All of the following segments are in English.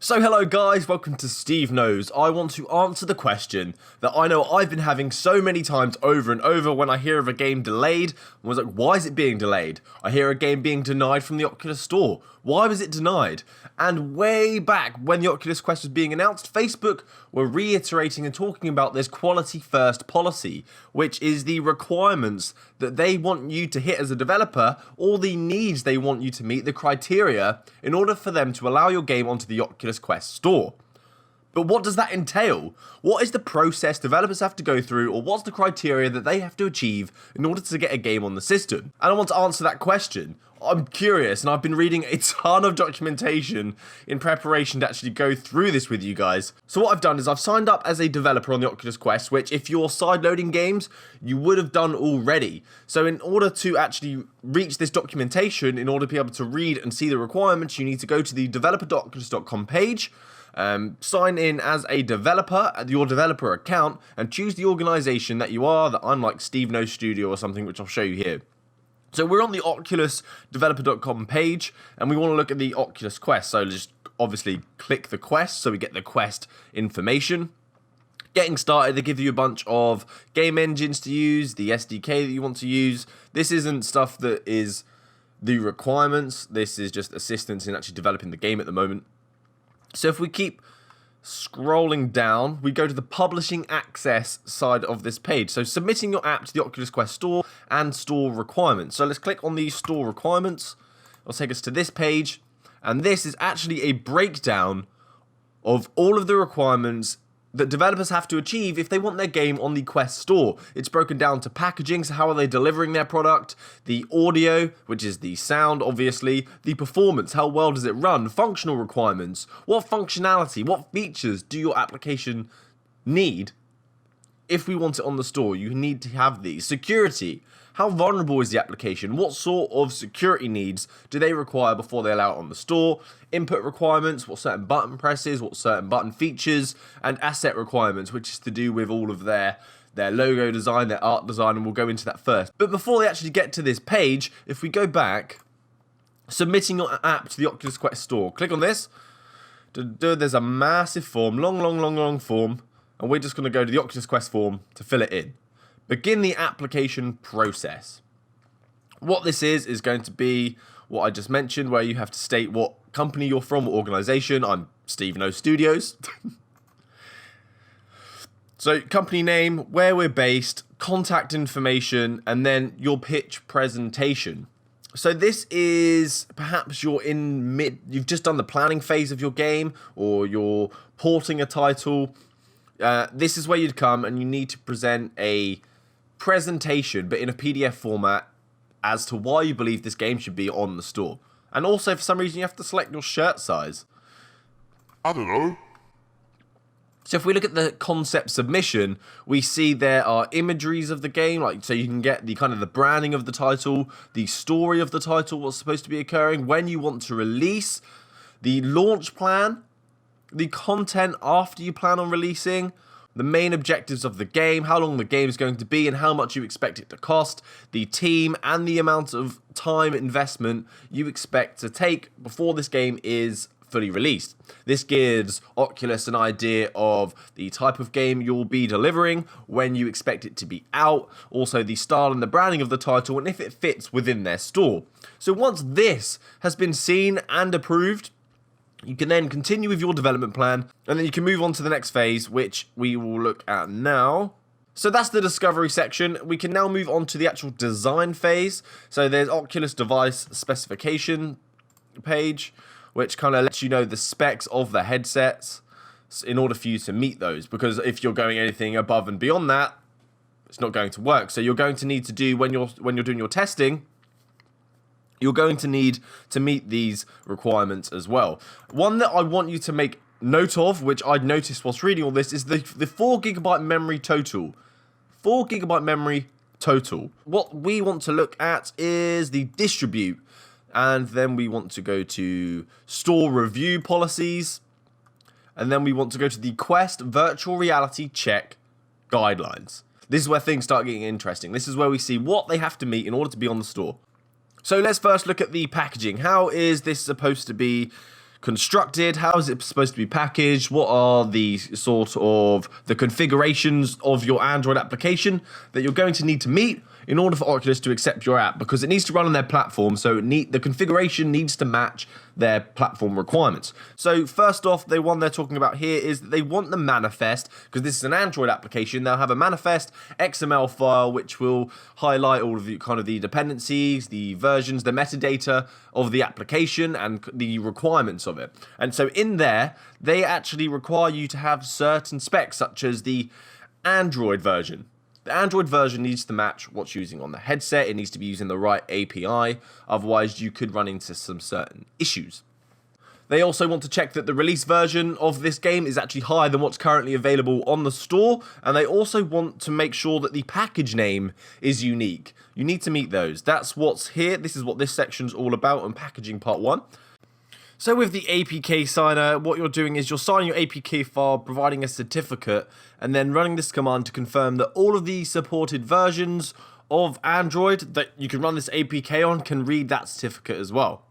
So hello guys, welcome to SteveKnows. I want to answer the question that I know I've been having so many times over and over when I hear of a game delayed. I was like, why is it being delayed? I hear a game being denied from the Oculus Store. Why was it denied? And way back when the Oculus Quest was being announced, Facebook were reiterating and talking about this quality first policy, which is the requirements that they want you to hit as a developer, all the needs they want you to meet, the criteria, in order for them to allow your game onto the Oculus Quest Store. But what does that entail? What is the process developers have to go through, or what's the criteria that they have to achieve in order to get a game on the system? And I want to answer that question. I'm curious, and I've been reading a ton of documentation in preparation to actually go through this with you guys. So what I've done is I've signed up as a developer on the Oculus Quest, which if you're sideloading games, you would have done already. So in order to actually reach this documentation, in order to be able to read and see the requirements, you need to go to the developer.oculus.com page, sign in as a developer at your developer account, and choose the organization that you are. That I'm like SteveKnows Studio or something, which I'll show you here. So we're on the Oculus developer.com page, and we want to look at the Oculus Quest. So just obviously click the Quest, so we get the Quest information. Getting started, they give you a bunch of game engines to use, the SDK that you want to use. This isn't stuff that is the requirements. This is just assistance in actually developing the game at the moment. So if we keep scrolling down, we go to the publishing access side of this page. So submitting your app to the Oculus Quest Store and store requirements. So let's click on the store requirements. It'll take us to this page, and this is actually a breakdown of all of the requirements that developers have to achieve if they want their game on the Quest Store. It's broken down to packaging, so how are they delivering their product, the audio, which is the sound obviously, the performance, how well does it run, functional requirements, what functionality, what features do your application need. If we want it on the store, you need to have these. Security, how vulnerable is the application? What sort of security needs do they require before they allow it on the store? Input requirements, what certain button presses, what certain button features, and asset requirements, which is to do with all of their logo design, their art design, and we'll go into that first. But before they actually get to this page, if we go back, submitting your app to the Oculus Quest Store, click on this. There's a massive form, long form, and we're just going to go to the Oculus Quest form to fill it in. Begin the application process. What this is going to be what I just mentioned, where you have to state what company you're from, what organization. I'm SteveKnows Studios. So company name, where we're based, contact information, and then your pitch presentation. So this is perhaps you've just done the planning phase of your game, or you're porting a title. This is where you'd come and you need to present a presentation, but in a PDF format, as to why you believe this game should be on the store. And also, for some reason, you have to select your shirt size. I don't know. So if we look at the concept submission, we see there are imageries of the game, like so you can get the kind of the branding of the title, the story of the title, what's supposed to be occurring, when you want to release, the launch plan, the content after you plan on releasing, the main objectives of the game, how long the game is going to be and how much you expect it to cost, the team, and the amount of time investment you expect to take before this game is fully released. This gives Oculus an idea of the type of game you'll be delivering, when you expect it to be out, also the style and the branding of the title, and if it fits within their store. So once this has been seen and approved, you can then continue with your development plan, and then you can move on to the next phase, which we will look at now. So that's the discovery section. We can now move on to the actual design phase. So there's Oculus device specification page, which kind of lets you know the specs of the headsets in order for you to meet those. Because if you're going anything above and beyond that, it's not going to work. So you're going to need to do, when you're doing your testing, you're going to need to meet these requirements as well. One that I want you to make note of, which I'd noticed whilst reading all this, is the 4GB memory total. 4GB memory total. What we want to look at is the distribute, and then we want to go to store review policies, and then we want to go to the Quest virtual reality check guidelines. This is where things start getting interesting. This is where we see what they have to meet in order to be on the store. So let's first look at the packaging. How is this supposed to be constructed? How is it supposed to be packaged? What are the sort of the configurations of your Android application that you're going to need to meet in order for Oculus to accept your app? Because it needs to run on their platform, so the configuration needs to match their platform requirements. So first off, the one they're talking about here is that they want the manifest, because this is an Android application. They'll have a manifest XML file which will highlight all of the kind of the dependencies, the versions, the metadata of the application and the requirements of it. And so in there, they actually require you to have certain specs, such as the Android version. The Android version needs to match what's using on the headset. It needs to be using the right API. Otherwise, you could run into some certain issues. They also want to check that the release version of this game is actually higher than what's currently available on the store. And they also want to make sure that the package name is unique. You need to meet those. That's what's here. This is what this section's all about on packaging part 1. So with the APK signer, what you're doing is you're signing your APK file, providing a certificate, and then running this command to confirm that all of the supported versions of Android that you can run this APK on can read that certificate as well.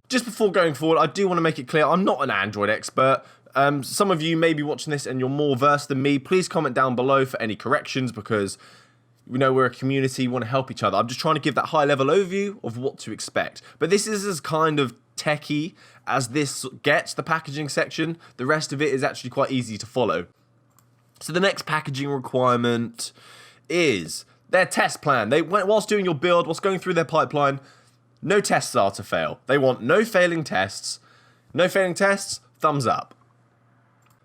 Just before going forward, I do want to make it clear, I'm not an Android expert. Some of you may be watching this and you're more versed than me. Please comment down below for any corrections, because we know we're a community, we want to help each other. I'm just trying to give that high-level overview of what to expect. But this is as kind of techie as this gets, the packaging section. The rest of it is actually quite easy to follow. So the next packaging requirement is their test plan. Whilst doing your build, whilst going through their pipeline, no tests are to fail. They want no failing tests. No failing tests, thumbs up.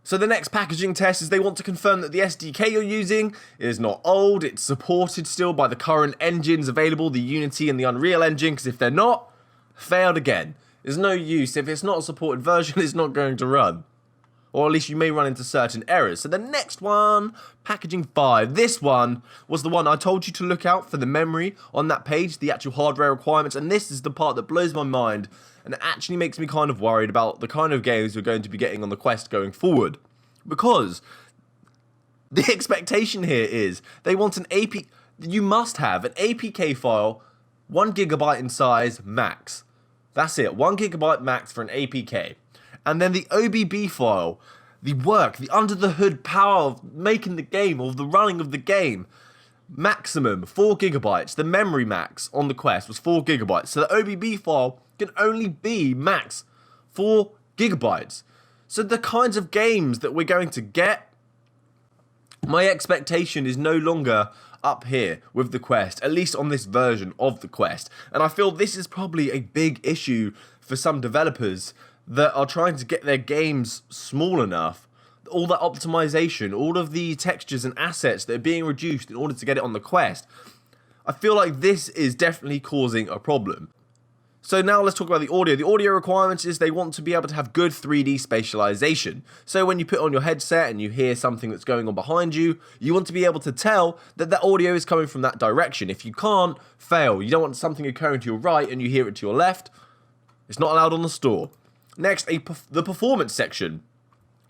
So the next packaging test is they want to confirm that the SDK you're using is not old, it's supported still by the current engines available, the Unity and the Unreal Engine, because if they're not, failed again. There's no use. If it's not a supported version, it's not going to run. Or at least you may run into certain errors. So the next one, packaging 5. This one was the one I told you to look out for the memory on that page, the actual hardware requirements. And this is the part that blows my mind and it actually makes me kind of worried about the kind of games we're going to be getting on the Quest going forward. Because the expectation here is they want you must have an APK file 1 GB in size max. That's it, 1 GB max for an APK. And then the OBB file, the under the hood power of making the game, or the running of the game, maximum 4 GB. The memory max on the Quest was 4 GB. So the OBB file can only be max 4 GB. So the kinds of games that we're going to get, my expectation is no longer up here with the Quest, at least on this version of the Quest. And I feel this is probably a big issue for some developers that are trying to get their games small enough. All that optimization, all of the textures and assets that are being reduced in order to get it on the Quest. I feel like this is definitely causing a problem. So now let's talk about the audio. The audio requirements is they want to be able to have good 3D spatialization. So when you put on your headset and you hear something that's going on behind you, you want to be able to tell that the audio is coming from that direction. If you can't, fail. You don't want something occurring to your right and you hear it to your left. It's not allowed on the store. Next, the performance section.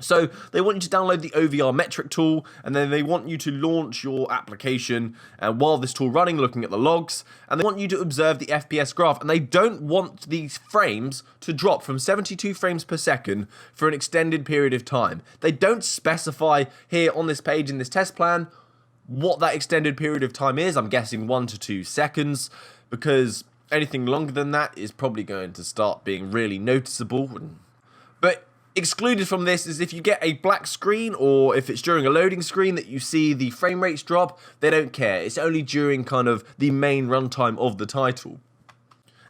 So they want you to download the OVR metric tool, and then they want you to launch your application and while this tool running, looking at the logs, and they want you to observe the FPS graph, and they don't want these frames to drop from 72 frames per second for an extended period of time. They don't specify here on this page in this test plan what that extended period of time is. I'm guessing 1 to 2 seconds, because anything longer than that is probably going to start being really noticeable. But excluded from this is if you get a black screen, or if it's during a loading screen that you see the frame rates drop, they don't care. It's only during kind of the main runtime of the title.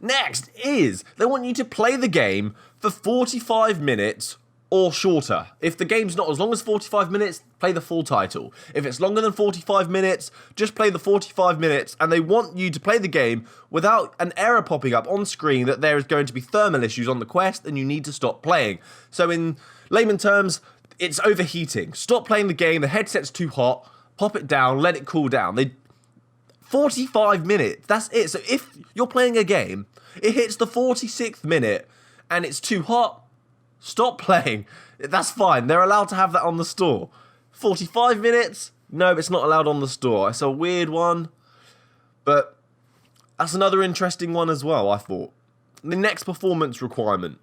Next is they want you to play the game for 45 minutes or shorter. If the game's not as long as 45 minutes, play the full title. If it's longer than 45 minutes, just play the 45 minutes, and they want you to play the game without an error popping up on screen that there is going to be thermal issues on the Quest and you need to stop playing. So in layman terms, it's overheating. Stop playing the game, the headset's too hot, pop it down, let it cool down. 45 minutes, that's it. So if you're playing a game, it hits the 46th minute and it's too hot, stop playing. That's fine. They're allowed to have that on the store. 45 minutes? No, it's not allowed on the store. It's a weird one. But that's another interesting one as well, I thought. The next performance requirement.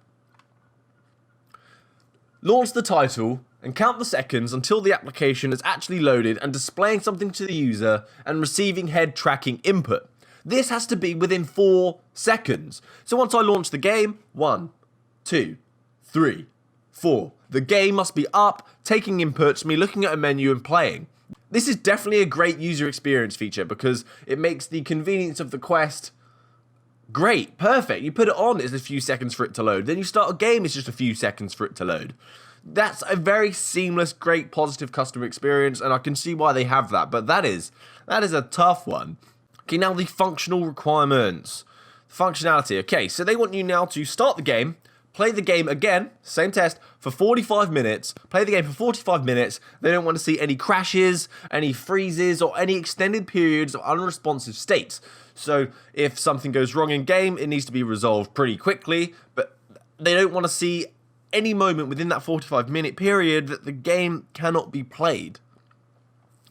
Launch the title and count the seconds until the application is actually loaded and displaying something to the user and receiving head tracking input. This has to be within 4 seconds. So once I launch the game, 1, 2, 3, 4. The game must be up, taking inputs, me looking at a menu and playing. This is definitely a great user experience feature because it makes the convenience of the Quest great, perfect. You put it on, it's a few seconds for it to load. Then you start a game, it's just a few seconds for it to load. That's a very seamless, great, positive customer experience, and I can see why they have that, but that is a tough one. Okay, now the functional requirements. Functionality. Okay, so they want you now to start the game, play the game again, same test, for 45 minutes, play the game for 45 minutes. They don't want to see any crashes, any freezes, or any extended periods of unresponsive states. So if something goes wrong in game, it needs to be resolved pretty quickly, but they don't want to see any moment within that 45-minute period that the game cannot be played.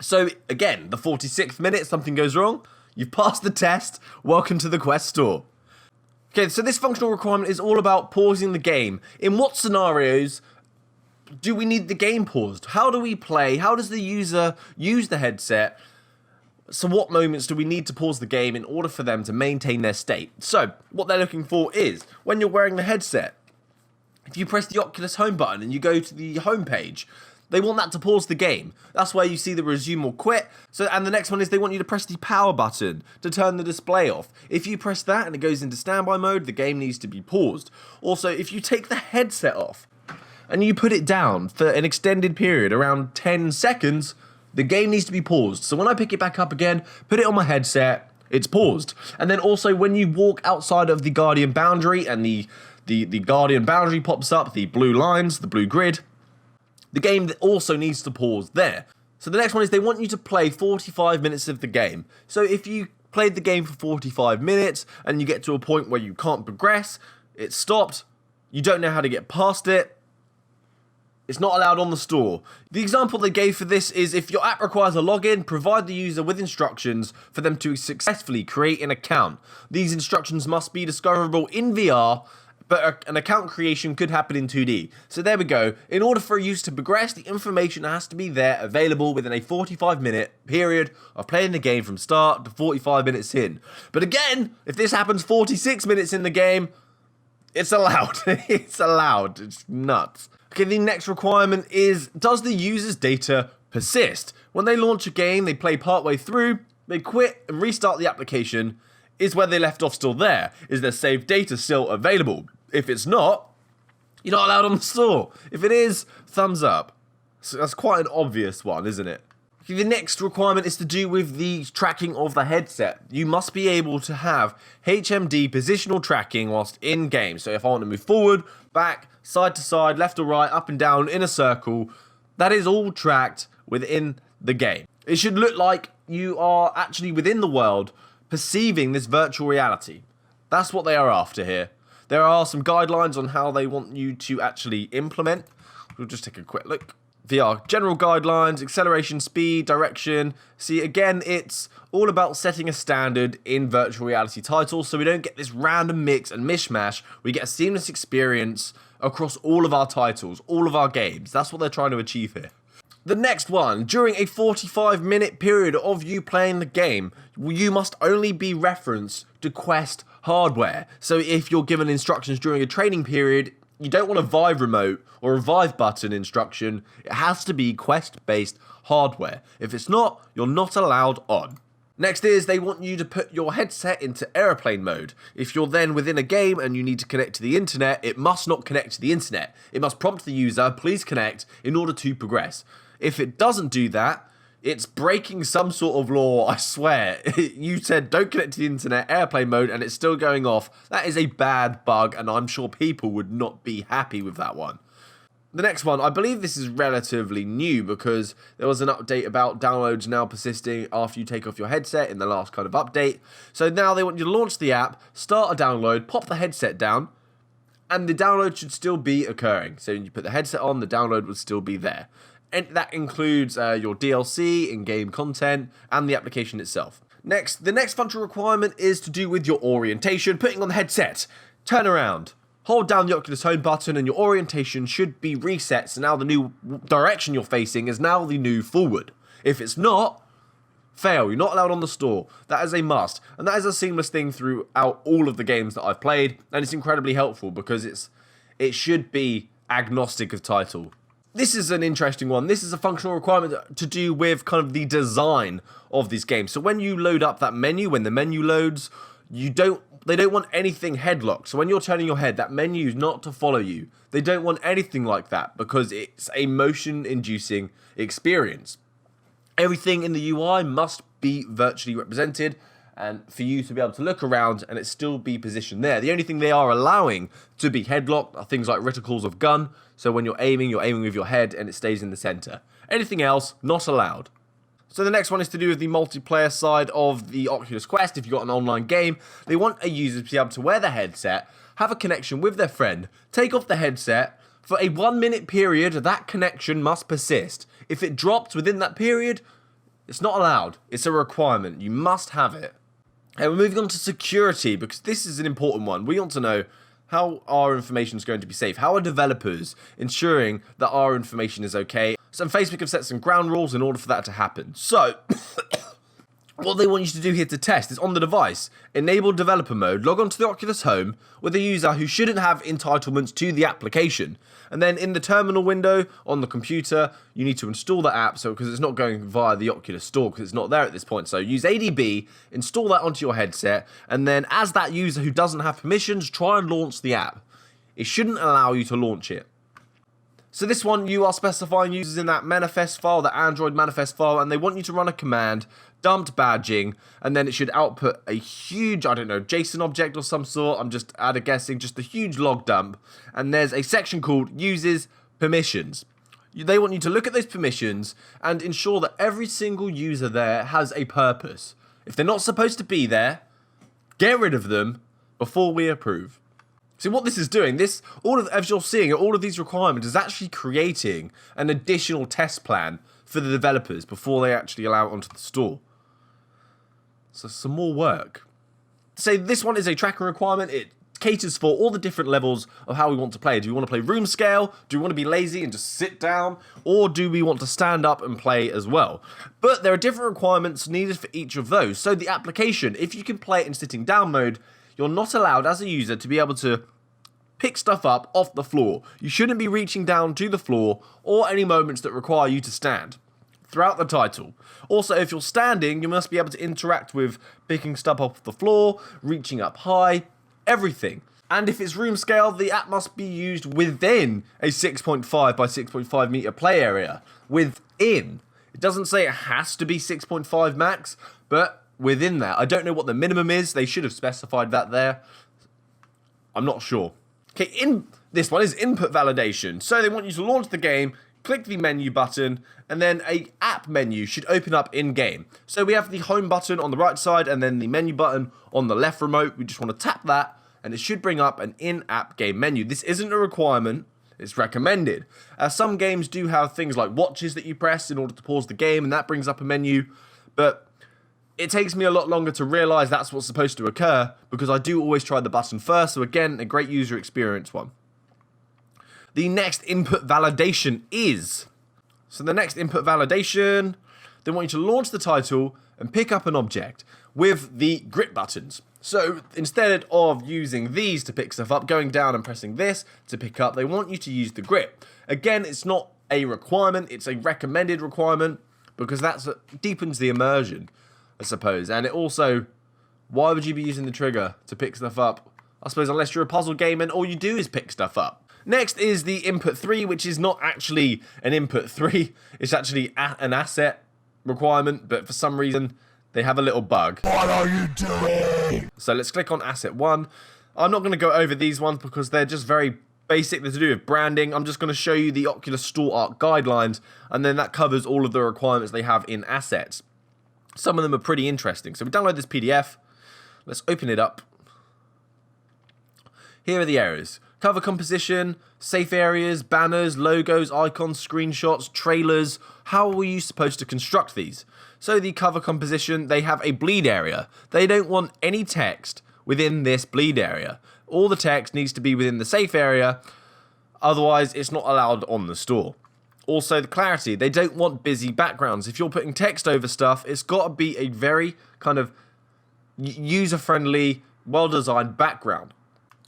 So again, the 46th minute, something goes wrong, you've passed the test, welcome to the Quest Store. Okay, so this functional requirement is all about pausing the game. In what scenarios do we need the game paused? How do we play? How does the user use the headset? So what moments do we need to pause the game in order for them to maintain their state? So what they're looking for is when you're wearing the headset, if you press the Oculus home button and you go to the home page, they want that to pause the game. That's where you see the resume or quit. And the next one is they want you to press the power button to turn the display off. If you press that and it goes into standby mode, the game needs to be paused. Also, if you take the headset off and you put it down for an extended period, around 10 seconds, the game needs to be paused. So when I pick it back up again, put it on my headset, it's paused. And then also when you walk outside of the Guardian boundary and the Guardian boundary pops up, the blue lines, the blue grid, the game also needs to pause there. So the next one is they want you to play 45 minutes of the game. So if you played the game for 45 minutes and you get to a point where you can't progress, it's stopped, you don't know how to get past it, it's not allowed on the store. The example they gave for this is if your app requires a login, provide the user with instructions for them to successfully create an account. These instructions must be discoverable in VR, but an account creation could happen in 2D. So there we go. In order for a user to progress, the information has to be there, available within a 45-minute period of playing the game from start to 45 minutes in. But again, if this happens 46 minutes in the game, it's allowed. It's allowed. It's nuts. Okay, the next requirement is, does the user's data persist? When they launch a game, they play partway through, they quit and restart the application. Is where they left off still there? Is their saved data still available? If it's not, you're not allowed on the store. If it is, thumbs up. So that's quite an obvious one, isn't it? Okay, the next requirement is to do with the tracking of the headset. You must be able to have HMD positional tracking whilst in game. So if I want to move forward, back, side to side, left or right, up and down, in a circle, that is all tracked within the game. It should look like you are actually within the world perceiving this virtual reality. That's what they are after here. There are some guidelines on how they want you to actually implement. We'll just take a quick look. VR general guidelines, acceleration, speed, direction. See, again, it's all about setting a standard in virtual reality titles so we don't get this random mix and mishmash. We get a seamless experience across all of our titles, all of our games. That's what they're trying to achieve here. The next one, during a 45-minute period of you playing the game, you must only be referenced to Quest hardware. So if you're given instructions during a training period, you don't want a Vive remote or a Vive button instruction. It has to be Quest-based hardware. If it's not, you're not allowed on. Next is they want you to put your headset into airplane mode. If you're then within a game and you need to connect to the internet, it must not connect to the internet. It must prompt the user, please connect, in order to progress. If it doesn't do that, it's breaking some sort of law, I swear. You said don't connect to the internet, airplane mode, and it's still going off. That is a bad bug, and I'm sure people would not be happy with that one. The next one, I believe this is relatively new because there was an update about downloads now persisting after you take off your headset in the last kind of update. So now they want you to launch the app, start a download, pop the headset down, and the download should still be occurring. So when you put the headset on, the download would still be there. And that includes your DLC, in-game content, and the application itself. Next, the next functional requirement is to do with your orientation, putting on the headset, turn around, hold down the Oculus home button and your orientation should be reset, so now the new direction you're facing is now the new forward. If it's not, fail. You're not allowed on the store. That is a must. And that is a seamless thing throughout all of the games that I've played, and it's incredibly helpful because it should be agnostic of title. This is an interesting one. This is a functional requirement to do with kind of the design of these games. So when you load up that menu, when the menu loads, they don't want anything headlocked. So when you're turning your head, that menu is not to follow you. They don't want anything like that because it's a motion-inducing experience. Everything in the UI must be virtually represented, and for you to be able to look around and it still be positioned there. The only thing they are allowing to be headlocked are things like reticles of gun. So when you're aiming with your head and it stays in the center. Anything else, not allowed. So the next one is to do with the multiplayer side of the Oculus Quest. If you've got an online game, they want a user to be able to wear the headset, have a connection with their friend, take off the headset. For a 1 minute period, that connection must persist. If it drops within that period, it's not allowed. It's a requirement. You must have it. And we're moving on to security, because this is an important one. We want to know how our information is going to be safe. How are developers ensuring that our information is okay? So Facebook have set some ground rules in order for that to happen. So what they want you to do here to test is on the device, enable developer mode, log on to the Oculus Home with a user who shouldn't have entitlements to the application. And then in the terminal window on the computer, you need to install the app, so because it's not going via the Oculus Store, because it's not there at this point. So use ADB, install that onto your headset, and then as that user who doesn't have permissions, try and launch the app. It shouldn't allow you to launch it. So this one, you are specifying users in that manifest file, the Android manifest file, and they want you to run a command, dumped badging, and then it should output a huge, I don't know, JSON object or some sort. I'm just out of guessing, just a huge log dump. And there's a section called uses permissions. They want you to look at those permissions and ensure that every single user there has a purpose. If they're not supposed to be there, get rid of them before we approve. See what this is doing, as you're seeing, all of these requirements is actually creating an additional test plan for the developers before they actually allow it onto the store. So some more work. So this one is a tracking requirement. It caters for all the different levels of how we want to play. Do we want to play room scale? Do we want to be lazy and just sit down? Or do we want to stand up and play as well? But there are different requirements needed for each of those. So the application, if you can play it in sitting down mode, you're not allowed as a user to be able to pick stuff up off the floor. You shouldn't be reaching down to the floor or any moments that require you to stand throughout the title. Also, if you're standing, you must be able to interact with picking stuff off the floor, reaching up high, everything. And if it's room scale, the app must be used within a 6.5 by 6.5 meter play area. Within. It doesn't say it has to be 6.5 max, but within that. I don't know what the minimum is. They should have specified that there. I'm not sure. Okay, this one is input validation. So they want you to launch the game, click the menu button, and then a app menu should open up in-game. So we have the home button on the right side and then the menu button on the left remote. We just want to tap that and it should bring up an in-app game menu. This isn't a requirement, it's recommended. Some games do have things like watches that you press in order to pause the game and that brings up a menu, but it takes me a lot longer to realise that's what's supposed to occur because I do always try the button first, so again, a great user experience one. The next input validation is... So the next input validation, they want you to launch the title and pick up an object with the grip buttons. So instead of using these to pick stuff up, going down and pressing this to pick up, they want you to use the grip. Again, it's not a requirement, it's a recommended requirement because that deepens the immersion, I suppose. And it also, why would you be using the trigger to pick stuff up? I suppose unless you're a puzzle game and all you do is pick stuff up. Next is the input 3, which is not actually an input 3. It's actually an asset requirement, but for some reason they have a little bug. What are you doing? So let's click on asset 1. I'm not going to go over these ones because they're just very basic. They're to do with branding. I'm just going to show you the Oculus Store Art guidelines, and then that covers all of the requirements they have in assets. Some of them are pretty interesting. So we download this PDF. Let's open it up. Here are the areas. Cover composition, safe areas, banners, logos, icons, screenshots, trailers. How are you supposed to construct these? So the cover composition, they have a bleed area. They don't want any text within this bleed area. All the text needs to be within the safe area, otherwise it's not allowed on the store. Also, the clarity. They don't want busy backgrounds. If you're putting text over stuff, it's got to be a very kind of user-friendly, well-designed background.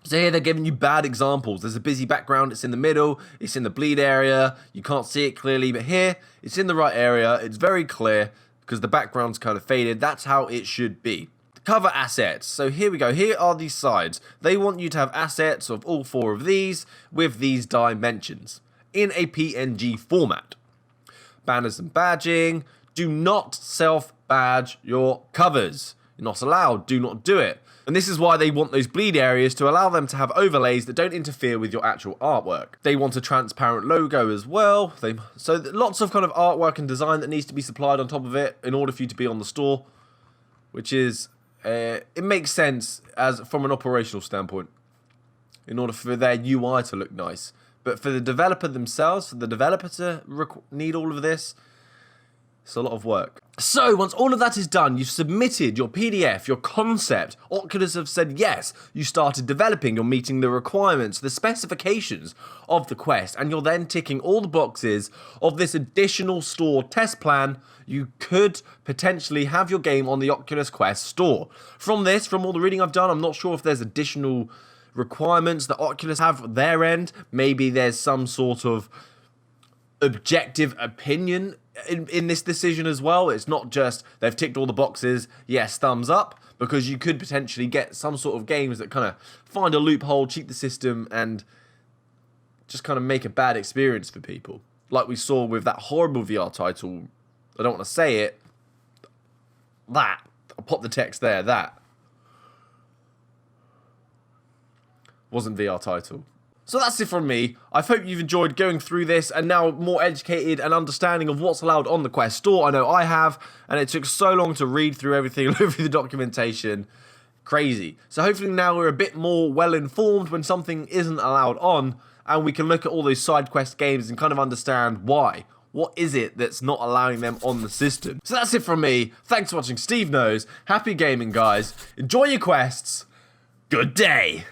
So here they're giving you bad examples. There's a busy background, it's in the middle, it's in the bleed area, you can't see it clearly, but here, it's in the right area, it's very clear, because the background's kind of faded. That's how it should be. The cover assets. So here we go, here are these sides. They want you to have assets of all 4 of these, with these dimensions, in a PNG format. Banners and badging. Do not self-badge your covers. You're not allowed, do not do it. And this is why they want those bleed areas, to allow them to have overlays that don't interfere with your actual artwork. They want a transparent logo as well. So lots of kind of artwork and design that needs to be supplied on top of it in order for you to be on the store, which is, it makes sense as from an operational standpoint, in order for their UI to look nice. But for the developer themselves, for the developer to need all of this, it's a lot of work. So once all of that is done, you've submitted your PDF, your concept, Oculus have said yes, you started developing, you're meeting the requirements, the specifications of the Quest, and you're then ticking all the boxes of this additional store test plan. You could potentially have your game on the Oculus Quest Store. From all the reading I've done, I'm not sure if there's additional requirements that Oculus have at their end. Maybe there's some sort of objective opinion in this decision as well. It's not just they've ticked all the boxes, yes, thumbs up, because you could potentially get some sort of games that kind of find a loophole, cheat the system, and just kind of make a bad experience for people. Like we saw with that horrible VR title, I don't want to say it, I'll pop the text there, that wasn't VR title. So that's it from me. I hope you've enjoyed going through this and now more educated and understanding of what's allowed on the Quest Store. I know I have, and it took so long to read through everything, look through the documentation. Crazy. So hopefully now we're a bit more well informed when something isn't allowed on, and we can look at all those side quest games and kind of understand why. What is it that's not allowing them on the system? So that's it from me. Thanks for watching Steve Knows. Happy gaming, guys. Enjoy your quests. Good day.